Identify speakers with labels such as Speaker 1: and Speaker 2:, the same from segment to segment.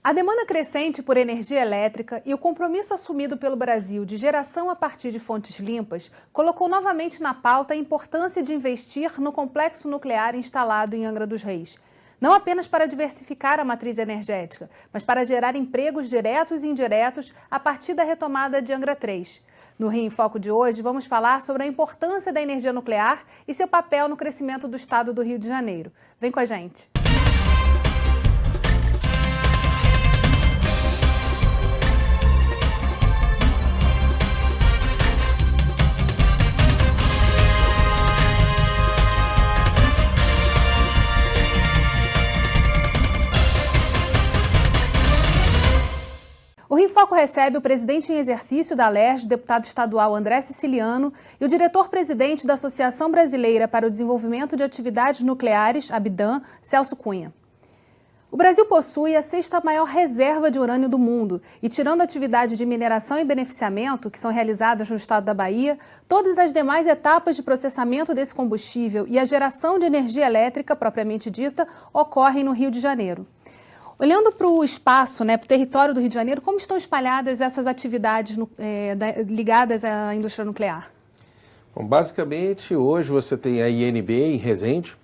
Speaker 1: A demanda crescente por energia elétrica e o compromisso assumido pelo Brasil de geração a partir de fontes limpas colocou novamente na pauta a importância de investir no complexo nuclear instalado em Angra dos Reis. Não apenas para diversificar a matriz energética, mas para gerar empregos diretos e indiretos a partir da retomada de Angra 3. No Rio em Foco de hoje, vamos falar sobre a importância da energia nuclear e seu papel no crescimento do estado do Rio de Janeiro. Vem com a gente! O Rio em Foco recebe o presidente em exercício da Alerj, deputado estadual André Siciliano, e o diretor-presidente da Associação Brasileira para o Desenvolvimento de Atividades Nucleares, ABDAN, Celso Cunha. O Brasil possui a sexta maior reserva de urânio do mundo e, tirando a atividade de mineração e beneficiamento, que são realizadas no estado da Bahia, todas as demais etapas de processamento desse combustível e a geração de energia elétrica, propriamente dita, ocorrem no Rio de Janeiro. Olhando para o espaço, para o território do Rio de Janeiro, como estão espalhadas essas atividades ligadas à indústria nuclear?
Speaker 2: Bom, basicamente, hoje você tem a INB em Resende,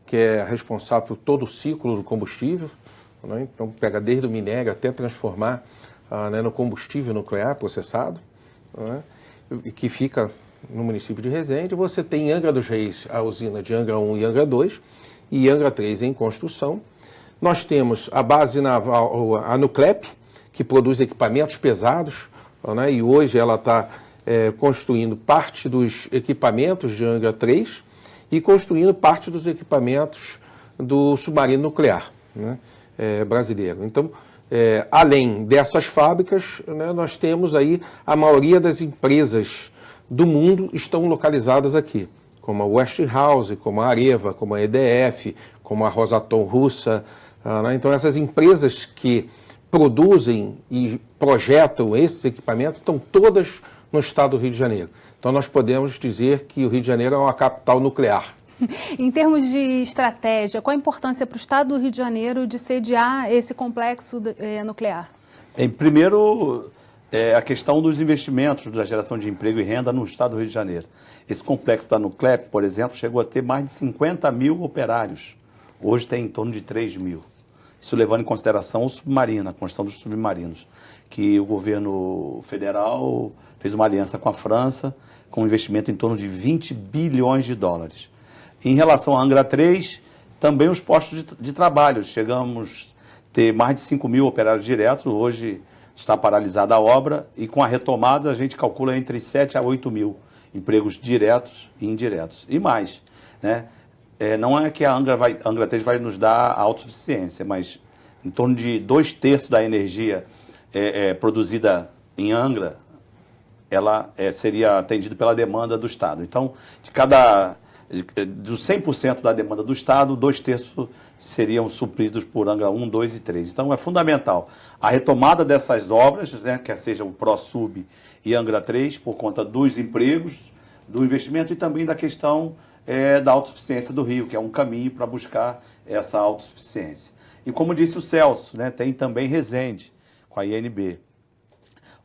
Speaker 2: que é responsável por todo o ciclo do combustível, né? Então pega desde o minério até transformar no combustível nuclear processado, né? E que fica no município de Resende. Você tem em Angra dos Reis a usina de Angra 1 e Angra 2 e Angra 3 em construção. Nós temos a base naval, a Nuclep, que produz equipamentos pesados, né? E hoje ela está construindo parte dos equipamentos de Angra 3 e construindo parte dos equipamentos do submarino nuclear, né? Brasileiro. Então, além dessas fábricas, né, nós temos aí a maioria das empresas do mundo estão localizadas aqui, como a Westinghouse, como a Areva, como a EDF, como a Rosatom russa. Né? Então, essas empresas que produzem e projetam esses equipamentos estão todas no estado do Rio de Janeiro. Então, nós podemos dizer que o Rio de Janeiro é uma capital nuclear.
Speaker 1: Em termos de estratégia, qual a importância para o estado do Rio de Janeiro de sediar esse complexo nuclear?
Speaker 3: Primeiro, a questão dos investimentos, da geração de emprego e renda no estado do Rio de Janeiro. Esse complexo da Nuclep, por exemplo, chegou a ter mais de 50 mil operários. Hoje tem em torno de 3 mil. Isso levando em consideração o submarino, a construção dos submarinos, que o governo federal fez uma aliança com a França, com um investimento em torno de 20 bilhões de dólares. Em relação à Angra 3, também os postos de trabalho. Chegamos a ter mais de 5 mil operários diretos, hoje está paralisada a obra, e com a retomada a gente calcula entre 7 a 8 mil empregos diretos e indiretos. E mais, né? Não é que a Angra 3 vai nos dar a autossuficiência, mas em torno de 2/3 da energia produzida em Angra, ela seria atendida pela demanda do Estado. Então, dos 100% da demanda do Estado, 2/3 seriam supridos por Angra 1, 2 e 3. Então, é fundamental a retomada dessas obras, né, quer seja o ProSub e Angra 3, por conta dos empregos, do investimento e também da questão da autossuficiência do Rio, que é um caminho para buscar essa autossuficiência. E como disse o Celso, né, tem também Resende, com a INB,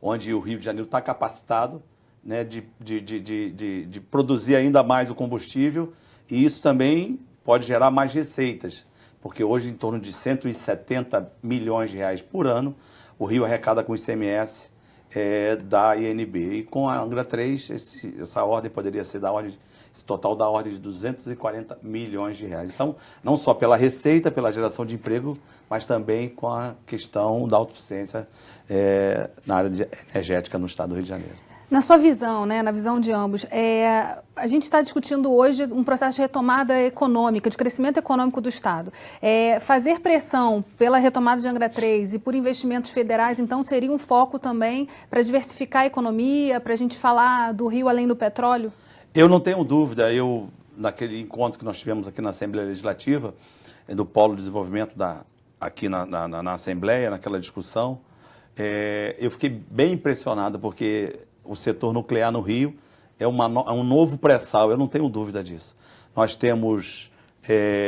Speaker 3: onde o Rio de Janeiro está capacitado, né, de produzir ainda mais o combustível, e isso também pode gerar mais receitas, porque hoje em torno de 170 milhões de reais por ano, o Rio arrecada com o ICMS da INB. E com a Angra 3, essa ordem poderia ser esse total da ordem de 240 milhões de reais. Então, não só pela receita, pela geração de emprego, mas também com a questão da autossuficiência na área energética no estado do Rio de Janeiro.
Speaker 1: Na sua visão, né, na visão de ambos, a gente está discutindo hoje um processo de retomada econômica, de crescimento econômico do Estado. Fazer pressão pela retomada de Angra 3 e por investimentos federais, então, seria um foco também para diversificar a economia, para a gente falar do Rio além do petróleo?
Speaker 3: Eu não tenho dúvida. Naquele encontro que nós tivemos aqui na Assembleia Legislativa, do Polo de Desenvolvimento aqui na Assembleia, naquela discussão, eu fiquei bem impressionado, porque o setor nuclear no Rio é um novo pré-sal, eu não tenho dúvida disso. Nós temos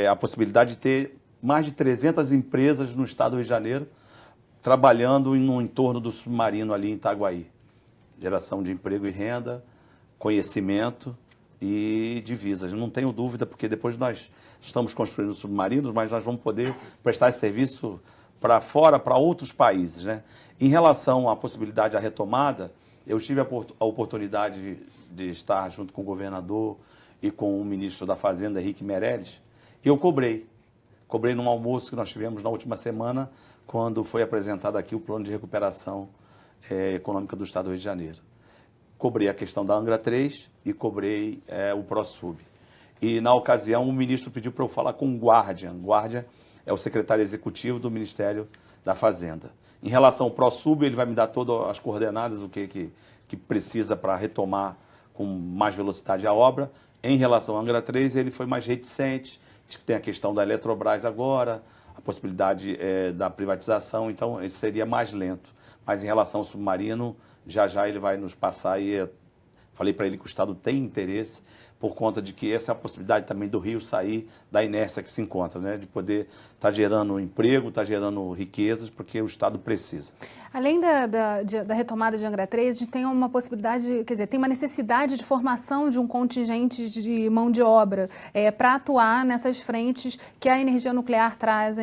Speaker 3: a possibilidade de ter mais de 300 empresas no estado do Rio de Janeiro trabalhando no entorno do submarino ali em Itaguaí. Geração de emprego e renda, conhecimento e divisas. Não tenho dúvida, porque depois nós estamos construindo submarinos, mas nós vamos poder prestar esse serviço para fora, para outros países, né? Em relação à possibilidade da retomada, eu tive a oportunidade de estar junto com o governador e com o ministro da Fazenda, Henrique Meirelles, e eu cobrei num almoço que nós tivemos na última semana, quando foi apresentado aqui o plano de recuperação econômica do Estado do Rio de Janeiro. Cobrei a questão da Angra 3 e cobrei o ProSub. E, na ocasião, o ministro pediu para eu falar com o Guardian. Guardian é o secretário executivo do Ministério da Fazenda. Em relação ao ProSub, ele vai me dar todas as coordenadas, o que precisa para retomar com mais velocidade a obra. Em relação à Angra 3, ele foi mais reticente, diz que tem a questão da Eletrobras agora, a possibilidade da privatização, então ele seria mais lento. Mas em relação ao submarino, já ele vai nos passar e falei para ele que o Estado tem interesse, por conta de que essa é a possibilidade também do Rio sair da inércia que se encontra, né? De poder estar gerando emprego, estar gerando riquezas, porque o Estado precisa.
Speaker 1: Além da retomada de Angra 3, a gente tem uma possibilidade, quer dizer, tem uma necessidade de formação de um contingente de mão de obra para atuar nessas frentes que a energia nuclear traz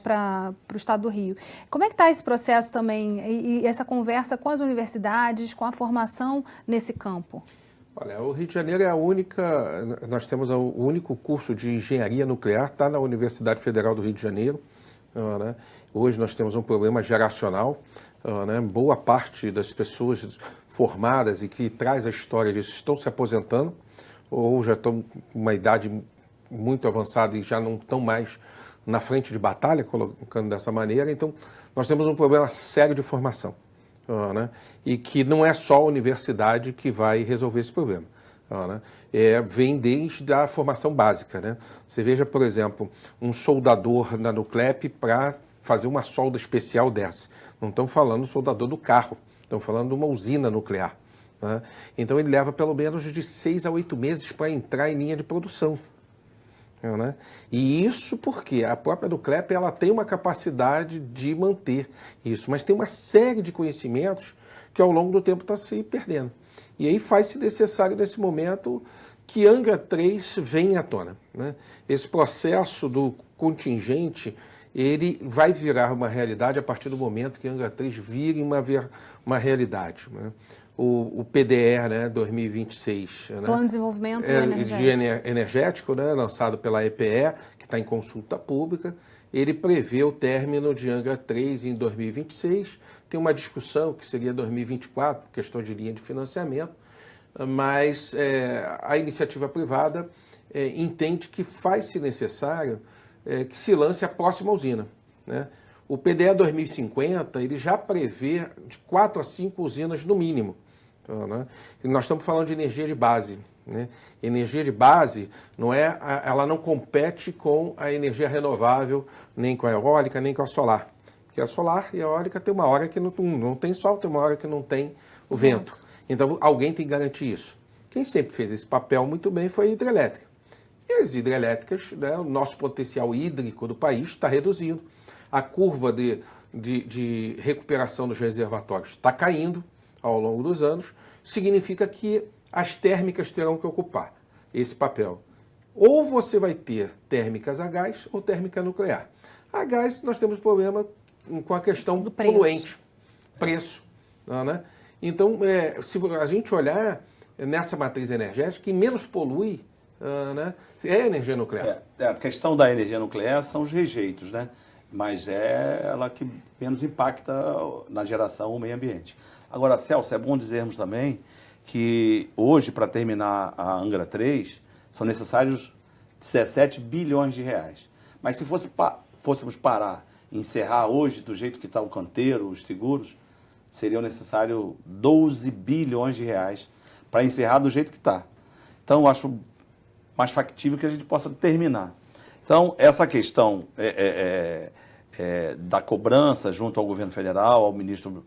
Speaker 1: para o Estado do Rio. Como é que está esse processo também e essa conversa com as universidades, com a formação nesse campo?
Speaker 2: Olha, o Rio de Janeiro é nós temos o único curso de engenharia nuclear, está na Universidade Federal do Rio de Janeiro, né? Hoje nós temos um problema geracional, né? Boa parte das pessoas formadas e que traz a história disso estão se aposentando, ou já estão com uma idade muito avançada e já não estão mais na frente de batalha, colocando dessa maneira. Então, nós temos um problema sério de formação. Né? E que não é só a universidade que vai resolver esse problema. Né? Vem desde a formação básica. Né? Você veja, por exemplo, um soldador na Nuclep para fazer uma solda especial dessa. Não estão falando do soldador do carro, estão falando de uma usina nuclear. Né? Então ele leva pelo menos de 6 a 8 meses para entrar em linha de produção. Né? E isso porque a própria Nuclep ela tem uma capacidade de manter isso, mas tem uma série de conhecimentos que ao longo do tempo está se perdendo. E aí faz-se necessário nesse momento que Angra 3 venha à tona. Né? Esse processo do contingente ele vai virar uma realidade a partir do momento que Angra 3 vire uma realidade. Né? O PDE, né, 2026.
Speaker 1: Plano de Desenvolvimento
Speaker 2: Energético, né, lançado pela EPE, que está em consulta pública, ele prevê o término de Angra 3 em 2026. Tem uma discussão que seria 2024, questão de linha de financiamento, mas a iniciativa privada entende que faz-se necessário que se lance a próxima usina, né? O PDE 2050 ele já prevê de 4 a 5 usinas no mínimo. Então, né? E nós estamos falando de energia de base. Né? Energia de base ela não compete com a energia renovável, nem com a eólica, nem com a solar. Porque a solar e a eólica tem uma hora que não tem sol, tem uma hora que não tem o vento. Então alguém tem que garantir isso. Quem sempre fez esse papel muito bem foi a hidrelétrica. E as hidrelétricas, né, o nosso potencial hídrico do país está reduzindo. A curva de recuperação dos reservatórios está caindo ao longo dos anos, significa que as térmicas terão que ocupar esse papel. Ou você vai ter térmicas a gás ou térmica nuclear. A gás nós temos problema com a questão do poluente, preço. Né? Então, se a gente olhar nessa matriz energética, quem menos polui né, é a energia nuclear.
Speaker 3: A questão da energia nuclear são os rejeitos, né? Mas é ela que menos impacta na geração o meio ambiente. Agora, Celso, é bom dizermos também que hoje, para terminar a Angra 3, são necessários 17 bilhões de reais. Mas se fôssemos parar e encerrar hoje do jeito que está o canteiro, os seguros, seriam necessários 12 bilhões de reais para encerrar do jeito que está. Então, eu acho mais factível que a gente possa terminar. Então, essa questão da cobrança junto ao governo federal, ao ministro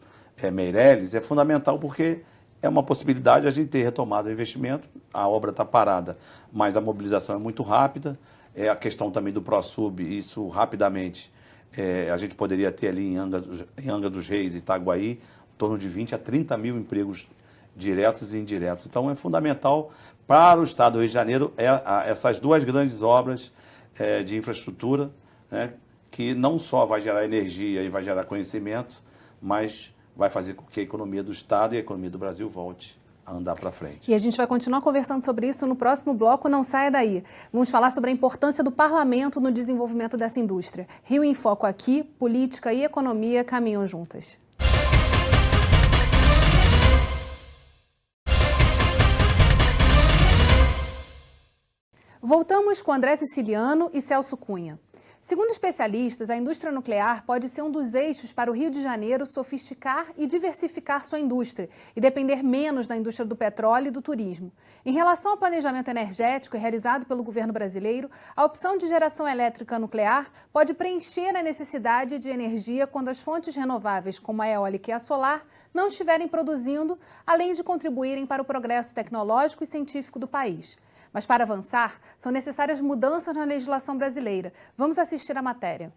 Speaker 3: Meirelles, é fundamental porque é uma possibilidade de a gente ter retomado o investimento, a obra está parada, mas a mobilização é muito rápida, a questão também do ProSub, isso rapidamente a gente poderia ter ali em Angra dos Reis e Itaguaí, em torno de 20 a 30 mil empregos diretos e indiretos. Então, é fundamental para o Estado do Rio de Janeiro essas duas grandes obras de infraestrutura, né, que não só vai gerar energia e vai gerar conhecimento, mas vai fazer com que a economia do Estado e a economia do Brasil volte a andar para frente.
Speaker 1: E a gente vai continuar conversando sobre isso no próximo bloco, não saia daí. Vamos falar sobre a importância do parlamento no desenvolvimento dessa indústria. Rio em Foco aqui, política e economia caminham juntas. Voltamos com André Siciliano e Celso Cunha. Segundo especialistas, a indústria nuclear pode ser um dos eixos para o Rio de Janeiro sofisticar e diversificar sua indústria e depender menos da indústria do petróleo e do turismo. Em relação ao planejamento energético realizado pelo governo brasileiro, a opção de geração elétrica nuclear pode preencher a necessidade de energia quando as fontes renováveis, como a eólica e a solar, não estiverem produzindo, além de contribuírem para o progresso tecnológico e científico do país. Mas para avançar, são necessárias mudanças na legislação brasileira. Vamos assistir a matéria.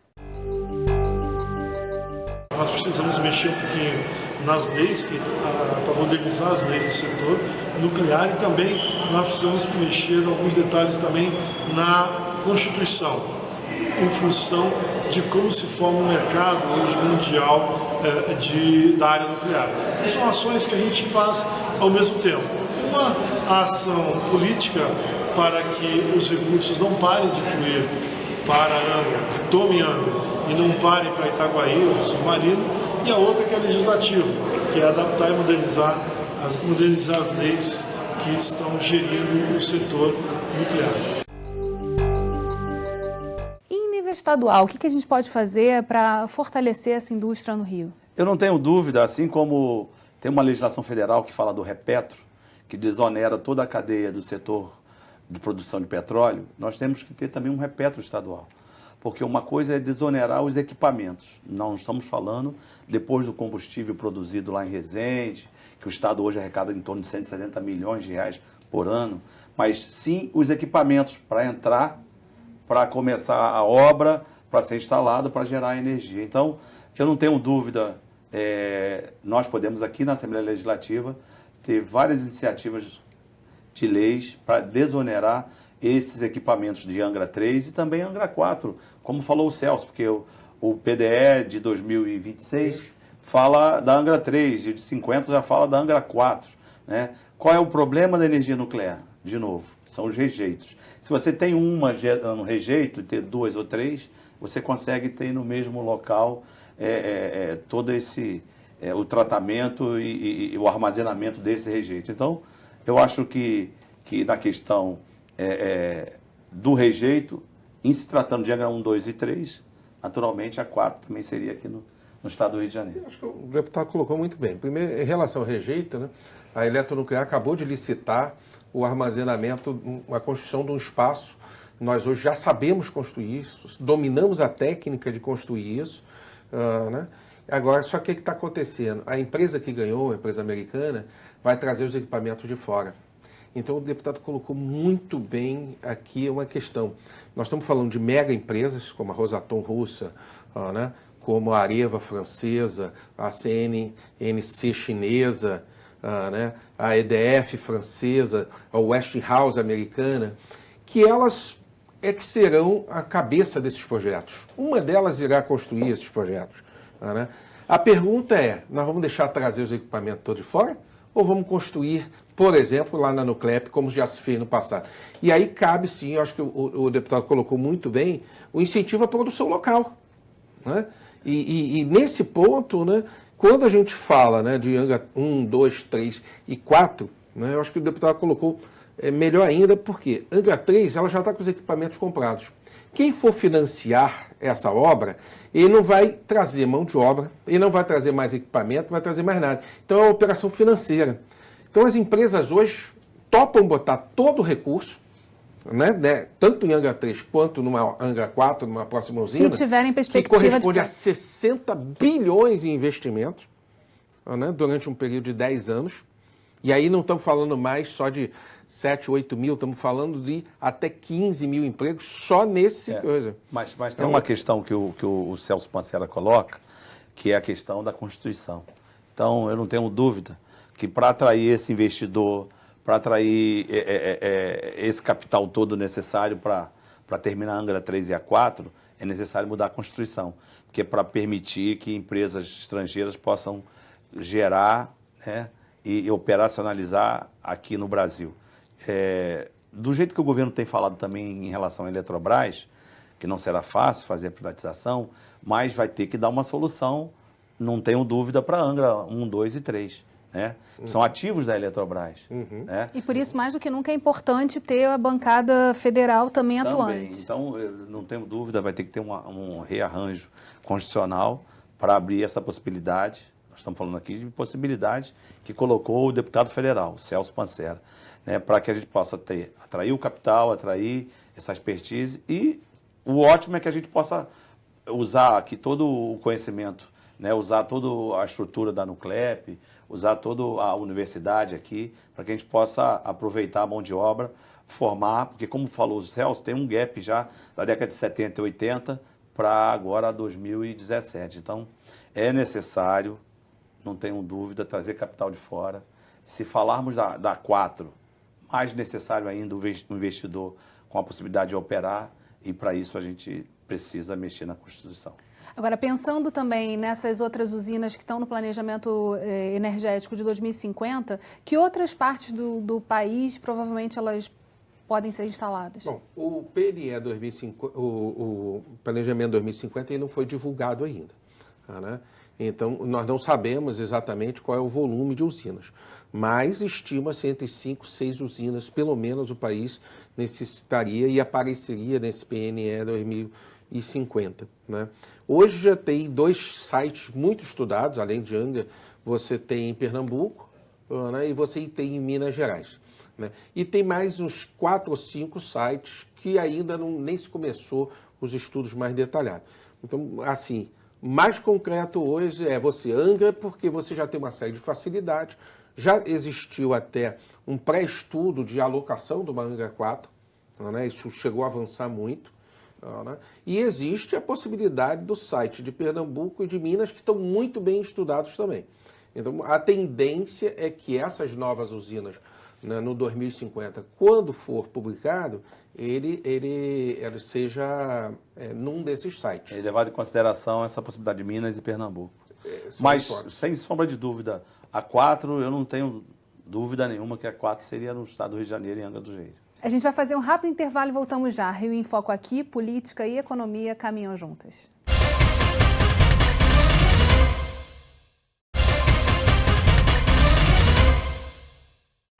Speaker 4: Nós precisamos mexer um pouquinho nas leis, para modernizar as leis do setor nuclear, e também nós precisamos mexer em alguns detalhes também na Constituição, em função de como se forma o mercado hoje mundial da área nuclear. E são ações que a gente faz ao mesmo tempo. Uma ação política para que os recursos não parem de fluir para Angra, que tomem Angra, e não parem para Itaguaí ou Submarino, e a outra que é legislativa, que é adaptar e modernizar as leis que estão gerindo o setor nuclear.
Speaker 1: Em nível estadual, o que a gente pode fazer para fortalecer essa indústria no Rio?
Speaker 3: Eu não tenho dúvida, assim como tem uma legislação federal que fala do Repetro, que desonera toda a cadeia do setor de produção de petróleo, nós temos que ter também um Repetro estadual. Porque uma coisa é desonerar os equipamentos. Não estamos falando depois do combustível produzido lá em Resende, que o Estado hoje arrecada em torno de 170 milhões de reais por ano, mas sim os equipamentos para entrar, para começar a obra, para ser instalado, para gerar energia. Então, eu não tenho dúvida, nós podemos aqui na Assembleia Legislativa ter várias iniciativas de leis para desonerar esses equipamentos de Angra 3 e também Angra 4, como falou o Celso, porque o PDE de 2026 fala da Angra 3, e de 50 já fala da Angra 4. Né? Qual é o problema da energia nuclear? De novo, são os rejeitos. Se você tem uma gerando rejeito e ter duas ou três, você consegue ter no mesmo local todo esse... o tratamento e o armazenamento desse rejeito. Então, eu acho que na questão do rejeito, em se tratando de Angra 1, 2 e 3, naturalmente a 4 também seria aqui no estado do Rio de Janeiro.
Speaker 2: Eu acho que o deputado colocou muito bem. Primeiro, em relação ao rejeito, né, a Eletronuclear acabou de licitar o armazenamento, a construção de um espaço. Nós hoje já sabemos construir isso, dominamos a técnica de construir isso, né? Agora, só que o que está acontecendo? A empresa que ganhou, a empresa americana, vai trazer os equipamentos de fora. Então, o deputado colocou muito bem aqui uma questão. Nós estamos falando de mega empresas, como a Rosatom russa, né? Como a Areva francesa, a CNNC chinesa, né? A EDF francesa, a Westinghouse americana, que elas que serão a cabeça desses projetos. Uma delas irá construir esses projetos. Né? A pergunta é, nós vamos deixar trazer os equipamentos todos de fora? Ou vamos construir, por exemplo, lá na Nuclep, como já se fez no passado? E aí cabe sim, eu acho que o deputado colocou muito bem, o incentivo à produção local. Né? E nesse ponto, né, quando a gente fala, né, de Angra 1, 2, 3 e 4, né, eu acho que o deputado colocou melhor ainda, porque Angra 3 ela já está com os equipamentos comprados. Quem for financiar essa obra, ele não vai trazer mão de obra, ele não vai trazer mais equipamento, não vai trazer mais nada. Então é uma operação financeira. Então as empresas hoje topam botar todo o recurso, né, tanto em Angra 3 quanto numa Angra 4, numa próxima usina,
Speaker 1: se tiverem perspectiva,
Speaker 2: que corresponde a 60 bilhões em investimentos, né, durante um período de 10 anos. E aí não estamos falando mais só de 7, 8 mil, estamos falando de até 15 mil empregos só nesse coisa.
Speaker 3: Mas tem uma questão que o Celso Pancera coloca, que é a questão da Constituição. Então, eu não tenho dúvida que para atrair esse investidor, para atrair esse capital todo necessário para terminar a Angra 3 e a 4, é necessário mudar a Constituição, que é para permitir que empresas estrangeiras possam gerar, né, e operacionalizar aqui no Brasil. Do jeito que o governo tem falado também em relação à Eletrobras, que não será fácil fazer a privatização, mas vai ter que dar uma solução, não tenho dúvida, para Angra 1, 2 e 3. Né? São ativos da Eletrobras. Né?
Speaker 1: E por isso, mais do que nunca, é importante ter a bancada federal também atuante.
Speaker 3: Então, eu não tenho dúvida, vai ter que ter um rearranjo constitucional para abrir essa possibilidade. Nós estamos falando aqui de possibilidade que colocou o deputado federal, Celso Pancera, né? Para que a gente possa atrair o capital, atrair essa expertise, e o ótimo é que a gente possa usar aqui todo o conhecimento, né? Usar toda a estrutura da Nuclep, usar toda a universidade aqui, para que a gente possa aproveitar a mão de obra, formar, porque como falou o Celso, tem um gap já da década de 70 e 80 para agora 2017. Então, é necessário, não tenho dúvida, trazer capital de fora. Se falarmos da 4, mais necessário ainda o investidor com a possibilidade de operar, e para isso a gente precisa mexer na Constituição.
Speaker 1: Agora, pensando também nessas outras usinas que estão no planejamento energético de 2050, que outras partes do país provavelmente elas podem ser instaladas?
Speaker 2: Bom, o PNE 2050, o planejamento 2050 ainda não foi divulgado ainda, né? Então, nós não sabemos exatamente qual é o volume de usinas, mas estima-se entre 5 e 6 usinas, pelo menos o país necessitaria e apareceria nesse PNE 2050. Né? Hoje já tem 2 sites muito estudados, além de Angra, você tem em Pernambuco, né, e você tem em Minas Gerais. Né? E tem mais uns 4 ou 5 sites que ainda nem se começou os estudos mais detalhados. Então, assim, mais concreto hoje é você Angra, porque você já tem uma série de facilidades, já existiu até um pré-estudo de alocação do Angra 4, né? Isso chegou a avançar muito, né? E existe a possibilidade do site de Pernambuco e de Minas, que estão muito bem estudados também. Então, a tendência é que essas novas usinas, né, no 2050, quando for publicado, ele seja num desses sites.
Speaker 3: É levado em consideração essa possibilidade de Minas e Pernambuco. Mas, sem sombra de dúvida, a 4, eu não tenho dúvida nenhuma que a 4 seria no estado do Rio de Janeiro, em Angra dos Reis.
Speaker 1: A gente vai fazer um rápido intervalo e voltamos já. Rio em Foco aqui, política e economia caminham juntas.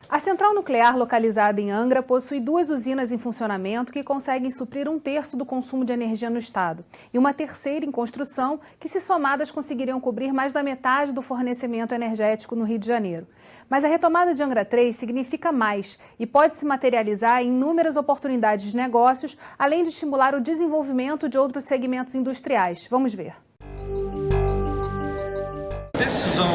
Speaker 1: A central nuclear localizada em Angra possui 2 usinas em funcionamento que conseguem suprir 1/3 do consumo de energia no estado e uma terceira em construção que, se somadas, conseguiriam cobrir mais da metade do fornecimento energético no Rio de Janeiro. Mas a retomada de Angra 3 significa mais e pode se materializar em inúmeras oportunidades de negócios, além de estimular o desenvolvimento de outros segmentos industriais. Vamos ver.
Speaker 5: A decisão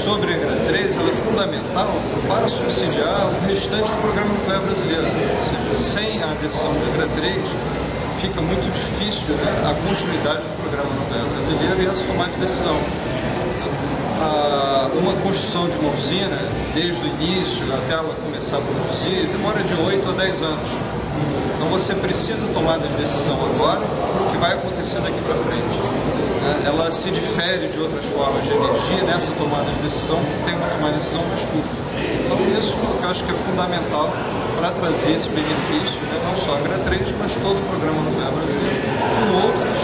Speaker 5: sobre a Angra 3 é fundamental para subsidiar o restante do programa nuclear brasileiro. Ou seja, sem a decisão da Angra 3, fica muito difícil, né, a continuidade do programa nuclear brasileiro e essa tomada de decisão. Uma construção de uma usina, desde o início até ela começar a produzir, demora de 8 a 10 anos. Então você precisa tomar de decisão agora para o que vai acontecer daqui para frente. Ela se difere de outras formas de energia nessa tomada de decisão, que tem uma tomada de decisão mais curta. Então isso eu acho que é fundamental para trazer esse benefício, né, não só a Angra 3, mas todo o programa nuclear brasileiro, com outras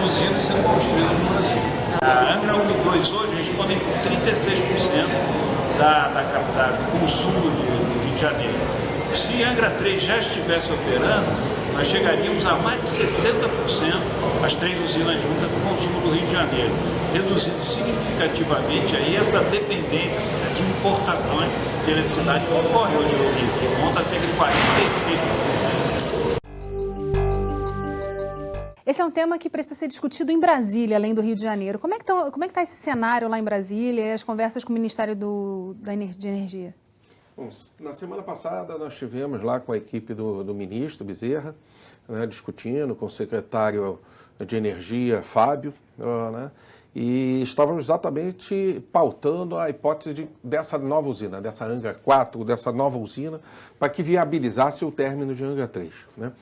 Speaker 5: usinas sendo construídas no Brasil.
Speaker 6: A Angra 1 e 2 hoje respondem por 36% do consumo do Rio de Janeiro. Se a Angra 3 já estivesse operando, nós chegaríamos a mais de 60% as 3 usinas juntas do consumo do Rio de Janeiro, reduzindo significativamente aí essa dependência de importações de eletricidade que ocorre hoje no Rio, que monta cerca de 46%.
Speaker 1: Esse é um tema que precisa ser discutido em Brasília, além do Rio de Janeiro. Como é que está esse cenário lá em Brasília e as conversas com o Ministério de Energia?
Speaker 2: Bom, na semana passada nós estivemos lá com a equipe do ministro Bezerra, né, discutindo com o secretário de Energia, Fábio, né, e estávamos exatamente pautando a hipótese dessa nova usina, dessa Angra 4, dessa nova usina, para que viabilizasse o término de Angra 3. Né?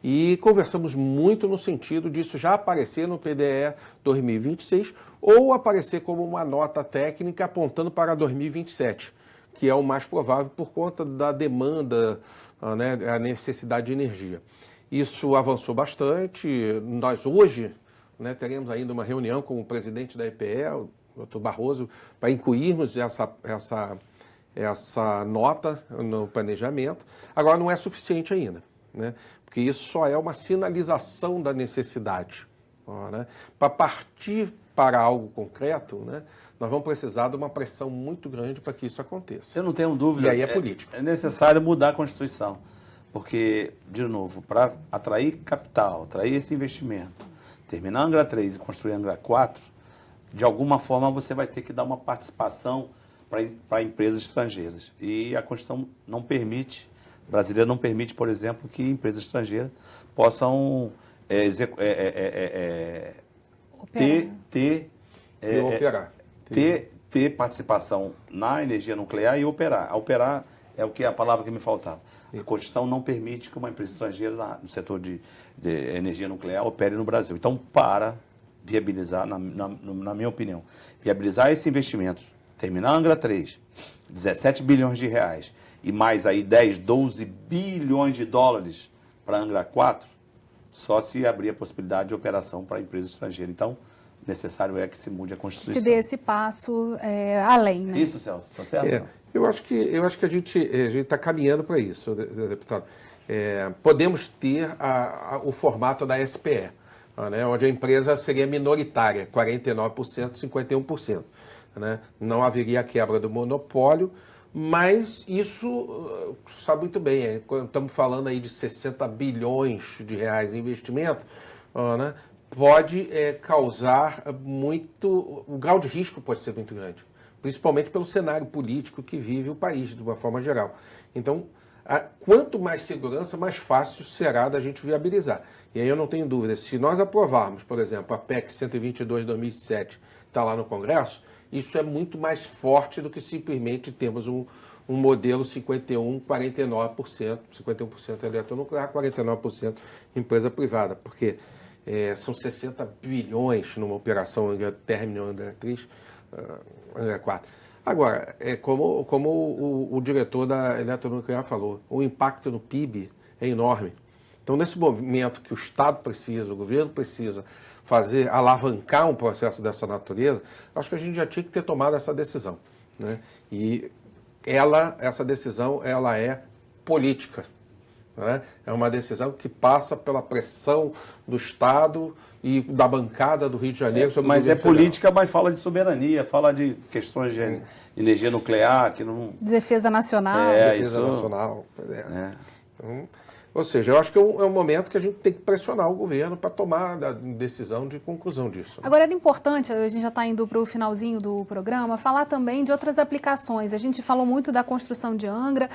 Speaker 2: E conversamos muito no sentido disso já aparecer no PDE 2026 ou aparecer como uma nota técnica apontando para 2027, que é o mais provável por conta da demanda, né, a necessidade de energia. Isso avançou bastante. Nós hoje, né, teremos ainda uma reunião com o presidente da EPE, o Dr. Barroso, para incluirmos essa nota no planejamento. Agora, não é suficiente ainda, né, porque isso só é uma sinalização da necessidade. Né? Para partir para algo concreto, né, nós vamos precisar de uma pressão muito grande para que isso aconteça.
Speaker 3: Eu não tenho dúvida.
Speaker 2: E aí é política.
Speaker 3: É necessário mudar a Constituição, porque, de novo, para atrair capital, atrair esse investimento, terminar Angra 3 e construir Angra 4, de alguma forma você vai ter que dar uma participação para empresas estrangeiras. E a Constituição não permite, brasileira não permite, por exemplo, que empresas estrangeiras possam ter participação na energia nuclear e operar. A operar é a palavra que me faltava. A Constituição não permite que uma empresa estrangeira no setor de energia nuclear opere no Brasil. Então, para viabilizar, na minha opinião, viabilizar esse investimento, terminar a Angra 3, 17 bilhões de reais e mais aí 10, 12 bilhões de dólares para a Angra 4, só se abrir a possibilidade de operação para a empresa estrangeira. Então, necessário é que se mude a Constituição.
Speaker 1: Se dê esse passo além, né?
Speaker 3: Isso, Celso, está certo?
Speaker 2: Eu acho que a gente está caminhando para isso, deputado. Podemos ter o formato da SPE, né, onde a empresa seria minoritária, 49%, 51%. Né? Não haveria a quebra do monopólio, mas isso, sabe muito bem, quando estamos falando aí de 60 bilhões de reais em investimento, né, pode causar muito, o grau de risco pode ser muito grande, principalmente pelo cenário político que vive o país, de uma forma geral. Então, quanto mais segurança, mais fácil será da gente viabilizar. E aí eu não tenho dúvida, se nós aprovarmos, por exemplo, a PEC 122 de 2007, que está lá no Congresso, isso é muito mais forte do que simplesmente termos um modelo 51%, 51% eletronuclear, 49% empresa privada, porque são 60 bilhões numa operação término Angra 3, Angra 4. Agora, como o diretor da Eletronuclear falou, o impacto no PIB é enorme. Então, nesse momento que o Estado precisa, o governo precisa alavancar um processo dessa natureza, acho que a gente já tinha que ter tomado essa decisão. Né? E essa decisão, ela é política. Né? É uma decisão que passa pela pressão do Estado e da bancada do Rio de Janeiro sobre
Speaker 3: mas
Speaker 2: o governo
Speaker 3: política, mas fala de soberania, fala de questões de energia nuclear, que não...
Speaker 1: Defesa nacional.
Speaker 2: Defesa nacional. Então, ou seja, eu acho que é um momento que a gente tem que pressionar o governo para tomar a decisão de conclusão disso. Né?
Speaker 1: Agora, era importante, a gente já está indo para o finalzinho do programa, falar também de outras aplicações. A gente falou muito da construção de Angra,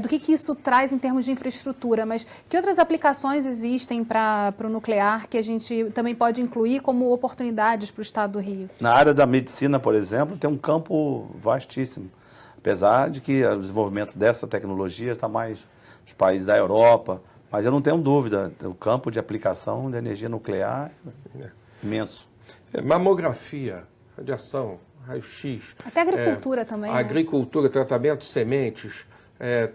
Speaker 1: do que isso traz em termos de infraestrutura, mas que outras aplicações existem para o nuclear que a gente também pode incluir como oportunidades para o Estado do Rio?
Speaker 3: Na área da medicina, por exemplo, tem um campo vastíssimo. Apesar de que o desenvolvimento dessa tecnologia está mais nos países da Europa, mas eu não tenho dúvida, o campo de aplicação da energia nuclear é imenso.
Speaker 2: Mamografia, radiação, raio-x.
Speaker 1: Até agricultura também.
Speaker 2: Agricultura, tratamento de sementes,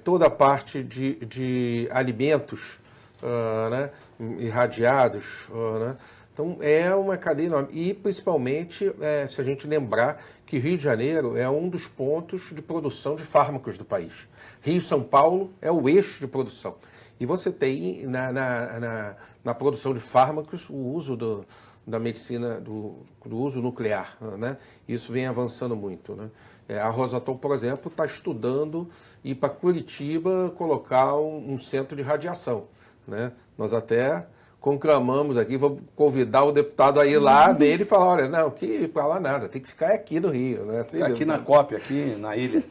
Speaker 2: toda a parte de alimentos né, irradiados. Né? Então, é uma cadeia enorme. E, principalmente, se a gente lembrar que Rio de Janeiro é um dos pontos de produção de fármacos do país. Rio e São Paulo é o eixo de produção. E você tem na produção de fármacos o uso da medicina, do uso nuclear. Né? Isso vem avançando muito. Né? A Rosatom, por exemplo, está estudando ir para Curitiba colocar um centro de radiação. Né? Nós até conclamamos aqui, vamos convidar o deputado a ir lá dele e falar, olha, não, que para lá nada, tem que ficar aqui no Rio. Né? Assim,
Speaker 3: aqui na COP, aqui na ilha.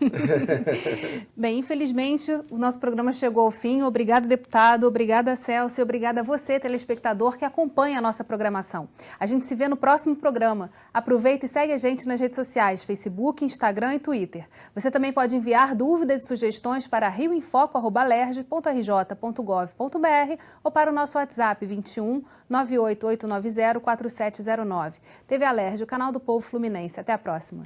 Speaker 1: Bem, infelizmente, o nosso programa chegou ao fim. Obrigada, deputado. Obrigada, Celso. Obrigada a você, telespectador, que acompanha a nossa programação. A gente se vê no próximo programa. Aproveita e segue a gente nas redes sociais, Facebook, Instagram e Twitter. Você também pode enviar dúvidas e sugestões para rioemfoco@alerj.rj.gov.br ou para o nosso WhatsApp 21 98890 4709. TV Alerj, o canal do povo fluminense. Até a próxima.